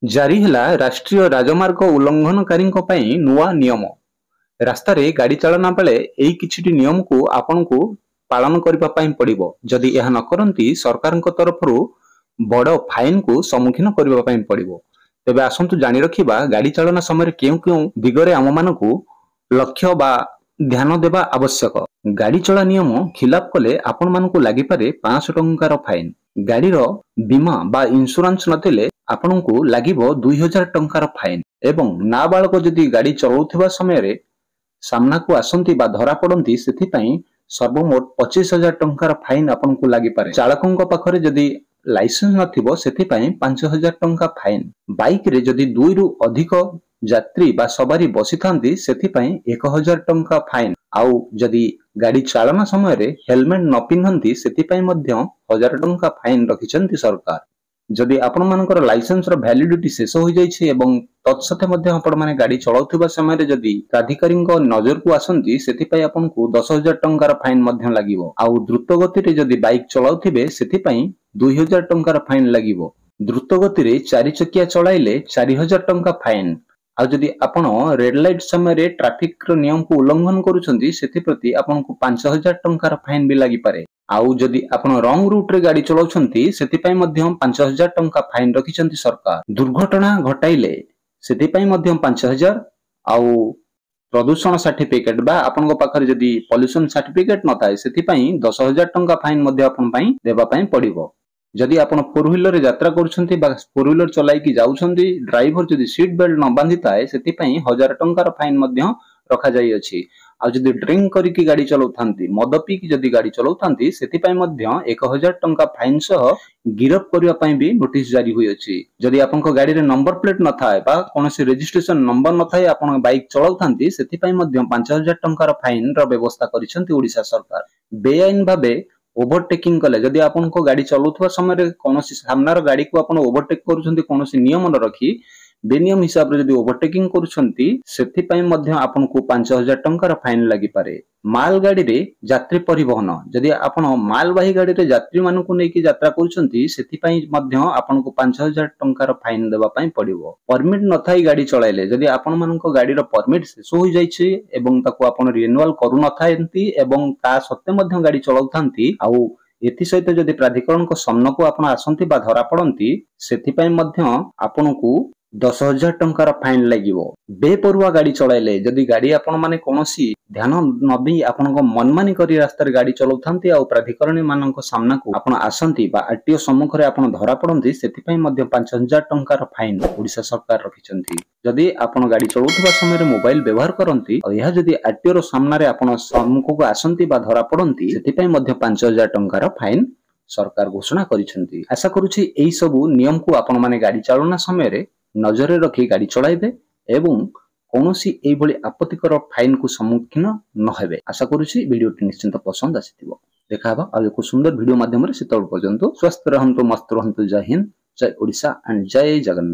ଜାରି ହେଲା ରାଷ୍ଟ୍ରୀୟ ରାଜମାର୍ଗ ଉଲ୍ଲଂଘନକାରୀଙ୍କ ପାଇଁ ନୂଆ ନିୟମ। ରାସ୍ତାରେ ଗାଡ଼ି ଚାଳନା ବେଳେ ଏହି କିଛିଟି ନିୟମକୁ ଆପଣଙ୍କୁ ପାଳନ କରିବା ପାଇଁ ପଡ଼ିବ। ଯଦି ଏହା ନ କରନ୍ତି ସରକାରଙ୍କ ତରଫରୁ ବଡ଼ ଫାଇନକୁ ସମ୍ମୁଖୀନ କରିବା ପାଇଁ ପଡ଼ିବ। ତେବେ ଆସନ୍ତୁ ଜାଣି ରଖିବା ଗାଡ଼ି ଚାଳନା ସମୟରେ କେଉଁ କେଉଁ ଦିଗରେ ଆମମାନଙ୍କୁ ଲକ୍ଷ୍ୟ ବା ଧ୍ୟାନ ଦେବା ଆବଶ୍ୟକ। ଗାଡ଼ି ଚଳା ନିୟମ ଖିଲାପ କଲେ ଆପଣମାନଙ୍କୁ ଲାଗିପାରେ 500 ଟଙ୍କାର ଫାଇନ। ଗାଡ଼ିର ବୀମା ବା ଇନ୍ସୁରାନ୍ସ ନଥିଲେ ଆପଣଙ୍କୁ ଲାଗିବ 2000 ଟଙ୍କାର ଫାଇନ ଏବଂ ନାବାଳକ ଯଦି ଗାଡ଼ି ଚଳାଉଥିବା ସମୟରେ ସାମ୍ନାକୁ ଆସନ୍ତି ବା ଧରା ପଡ଼ନ୍ତି ସେଥିପାଇଁ ସର୍ବମୋଟ 25,000 ଟଙ୍କାର ଫାଇନ ଆପଣଙ୍କୁ ଲାଗିପାରେ। ଚାଳକଙ୍କ ପାଖରେ ଯଦି ଲାଇସେନ୍ସ ନଥିବ ସେଥିପାଇଁ 5,000 ଟଙ୍କା ଫାଇନ। ବାଇକରେ ଯଦି 2ରୁ ଅଧିକ ଯାତ୍ରୀ ବା ସବାରୀ ବସିଥାନ୍ତି ସେଥିପାଇଁ 1,000 ଟଙ୍କା ଫାଇନ। ଆଉ ଯଦି ଗାଡ଼ି ଚାଳନା ସମୟରେ ହେଲମେଟ ନ ପିନ୍ଧନ୍ତି ସେଥିପାଇଁ ମଧ୍ୟ 1,000 ଟଙ୍କା ଫାଇନ ରଖିଛନ୍ତି ସରକାର। ଯଦି ଆପଣମାନଙ୍କର ଲାଇସେନ୍ସର ଭ୍ୟାଲିଡିଟି ଶେଷ ହୋଇଯାଇଛି ଏବଂ ତତ୍ସତ୍ତ୍ୱେ ମଧ୍ୟ ଆପଣମାନେ ଗାଡ଼ି ଚଳାଉଥିବା ସମୟରେ ଯଦି ପ୍ରାଧିକାରୀଙ୍କ ନଜରକୁ ଆସନ୍ତି ସେଥିପାଇଁ ଆପଣଙ୍କୁ 10,000 ଟଙ୍କାର ଫାଇନ ମଧ୍ୟ ଲାଗିବ। ଆଉ ଦ୍ରୁତ ଗତିରେ ଯଦି ବାଇକ୍ ଚଳାଉଥିବେ ସେଥିପାଇଁ 2,000 ଟଙ୍କାର ଫାଇନ ଲାଗିବ। ଦ୍ରୁତ ଗତିରେ 4 ଚକିଆ ଚଳାଇଲେ 4,000 ଟଙ୍କା ଫାଇନ। ଆଉ ଯଦି ଆପଣ ରେଡ୍ ଲାଇଟ୍ ସମୟରେ ଟ୍ରାଫିକର ନିୟମକୁ ଉଲ୍ଲଂଘନ କରୁଛନ୍ତି ସେଥିପ୍ରତି ଆପଣଙ୍କୁ 5,000 ଟଙ୍କାର ଫାଇନ ବି ଲାଗିପାରେ। ଆଉ ଯଦି ଆପଣ ରଙ୍ଗ ରୁଟରେ ଗାଡ଼ି ଚଳାଉଛନ୍ତି ସେଥିପାଇଁ ମଧ୍ୟ 5,000 ଟଙ୍କା ଫାଇନ ରଖିଛନ୍ତି ସରକାର। ଦୁର୍ଘଟଣା ଘଟାଇଲେ ସେଥିପାଇଁ ମଧ୍ୟ 5,000 ଆଉ ପ୍ରଦୂଷଣ ସାର୍ଟିଫିକେଟ ବା ଆପଣଙ୍କ ପାଖରେ ଯଦି ପଲ୍ୟୁସନ ସାର୍ଟିଫିକେଟ ନଥାଏ ସେଥିପାଇଁ 10,000 ଟଙ୍କା ଫାଇନ ମଧ୍ୟ ଆପଣ ପାଇଁ ଦେବା ପାଇଁ ପଡ଼ିବ। ଯଦି ଆପଣ 4 ହ୍ୱିଲରରେ ଯାତ୍ରା କରୁଛନ୍ତି ବା 4 ହ୍ୱିଲର ଚଲାଇକି ଯାଉଛନ୍ତି ଡ୍ରାଇଭର ଯଦି ସିଟ ବେଲ୍ଟ ନ ବାନ୍ଧିଥାଏ ସେଥିପାଇଁ 1,000 ଟଙ୍କାର ଫାଇନ ମଧ୍ୟ ରଖାଯାଇଅଛି। ଆଉ ଯଦି ଡ୍ରିଙ୍କ କରିକି ଗାଡ଼ି ଚଳାଉଥାନ୍ତି ମଦ ପିଇକି ଯଦି ଗାଡ଼ି ଚଳାଉଥାନ୍ତି ସେଥିପାଇଁ ମଧ୍ୟ 1,000 ଟଙ୍କା ଫାଇନ ସହ ଗିରଫ କରିବା ପାଇଁ ବି ନୋଟିସ ଜାରି ହୋଇଅଛି। ଯଦି ଆପଣଙ୍କ ଗାଡ଼ିରେ ନମ୍ବର ପ୍ଲେଟ ନଥାଏ ବା କୌଣସି ରେଜିଷ୍ଟ୍ରେସନ ନମ୍ବର ନଥାଏ ଆପଣ ବାଇକ୍ ଚଳାଉଥାନ୍ତି ସେଥିପାଇଁ ମଧ୍ୟ 5,000 ଟଙ୍କାର ଫାଇନର ବ୍ୟବସ୍ଥା କରିଛନ୍ତି ଓଡ଼ିଶା ସରକାର। ବେଆଇନ ଭାବେ ଓଭରଟେକିଂ କଲେ ଯଦି ଆପଣଙ୍କ ଗାଡ଼ି ଚଳାଉଥିବା ସମୟରେ କୌଣସି ସାମ୍ନାର ଗାଡ଼ିକୁ ଆପଣ ଓଭରଟେକ୍ କରୁଛନ୍ତି କୌଣସି ନିୟମ ନ ରଖି ବେନିୟମ ହିସାବରେ ଯଦି ଓଭରଟେକିଂ କରୁଛନ୍ତି ସେଥିପାଇଁ ମଧ୍ୟ ଆପଣଙ୍କୁ 5,000 ଟଙ୍କାର ଫାଇନ ଲାଗିପାରେ। ମାଲ ଗାଡ଼ିରେ ଯାତ୍ରୀ ପରିବହନ ଯଦି ଆପଣ ମାଲବାହୀ ଗାଡ଼ିରେ ଯାତ୍ରୀମାନଙ୍କୁ ନେଇକି ଯାତ୍ରା କରୁଛନ୍ତି ସେଥିପାଇଁ ମଧ୍ୟ ଆପଣଙ୍କୁ 5,000 ଟଙ୍କାର ଫାଇନ ଦେବା ପାଇଁ ପଡ଼ିବ। ପରମିଟ ନଥାଇ ଗାଡ଼ି ଚଳାଇଲେ ଯଦି ଆପଣମାନଙ୍କ ଗାଡ଼ିର ପରମିଟ ଶେଷ ହୋଇଯାଇଛି ଏବଂ ତାକୁ ଆପଣ ରିନ୍ୟୁଆଲ କରୁନଥାନ୍ତି ଏବଂ ତା ସତ୍ତ୍ୱେ ମଧ୍ୟ ଗାଡ଼ି ଚଳାଉଥାନ୍ତି ଆଉ ଏଥିସହିତ ଯଦି ପ୍ରାଧିକରଣଙ୍କ ସମ୍ମୁଖକୁ ଆପଣ ଆସନ୍ତି ବା ଧରା ପଡ଼ନ୍ତି ସେଥିପାଇଁ ମଧ୍ୟ ଆପଣଙ୍କୁ 10,000 ଟଙ୍କାର ଫାଇନ ଲାଗିବ। ବେପରୁଆ ଗାଡ଼ି ଚଳାଇଲେ ଯଦି ଗାଡ଼ି ଆପଣମାନେ କୌଣସି ଧ୍ୟାନ ନ ଦେଇ ଆପଣଙ୍କ ମନମାନି କରି ରାସ୍ତାରେ ଗାଡ଼ି ଚଳାଉଥାନ୍ତି ଆଉ ପ୍ରାଧିକରଣ ମାନଙ୍କ ସାମ୍ନାକୁ ଆପଣ ଆସନ୍ତି ବା ଆରଟିଓ ସମ୍ମୁଖରେ ଆପଣ ଧରା ପଡ଼ନ୍ତି ସେଥିପାଇଁ ମଧ୍ୟ 5,000 ଟଙ୍କାର ଫାଇନ ଓଡ଼ିଶା ସରକାର ରଖିଛନ୍ତି। ଯଦି ଆପଣ ଗାଡ଼ି ଚଳାଉଥିବା ସମୟରେ ମୋବାଇଲ ବ୍ୟବହାର କରନ୍ତି ଆଉ ଏହା ଯଦି ଆରଟିଓର ସାମ୍ନାରେ ଆପଣ ସମ୍ମୁଖକୁ ଆସନ୍ତି ବା ଧରା ପଡ଼ନ୍ତି ସେଥିପାଇଁ ମଧ୍ୟ 5,000 ଟଙ୍କାର ଫାଇନ ସରକାର ଘୋଷଣା କରିଛନ୍ତି। ଆଶା କରୁଛି ଏହି ସବୁ ନିୟମକୁ ଆପଣମାନେ ଗାଡ଼ି ଚାଳନା ସମୟରେ ନଜରରେ ରଖି ଗାଡ଼ି ଚଳାଇବେ ଏବଂ କୌଣସି ଏଇଭଳି ଆପତ୍ତିକର ଫାଇନକୁ ସମ୍ମୁଖୀନ ନ ହେବେ। ଆଶା କରୁଛି ଭିଡ଼ିଓଟି ନିଶ୍ଚିନ୍ତ ପସନ୍ଦ ଆସିଥିବ। ଦେଖାହେବା ଆଉ ଏକ ସୁନ୍ଦର ଭିଡ଼ିଓ ମାଧ୍ୟମରେ। ସେତେବେଳେ ପର୍ଯ୍ୟନ୍ତ ସ୍वस्थ ରହନ୍ତୁ, ମସ୍ତ ରହନ୍ତୁ। ଜୟ ହିନ୍ଦ, ଜୟ ଓଡ଼ିଶା ଆଣ୍ଡ ଜୟ ଜଗନ୍ନାଥ।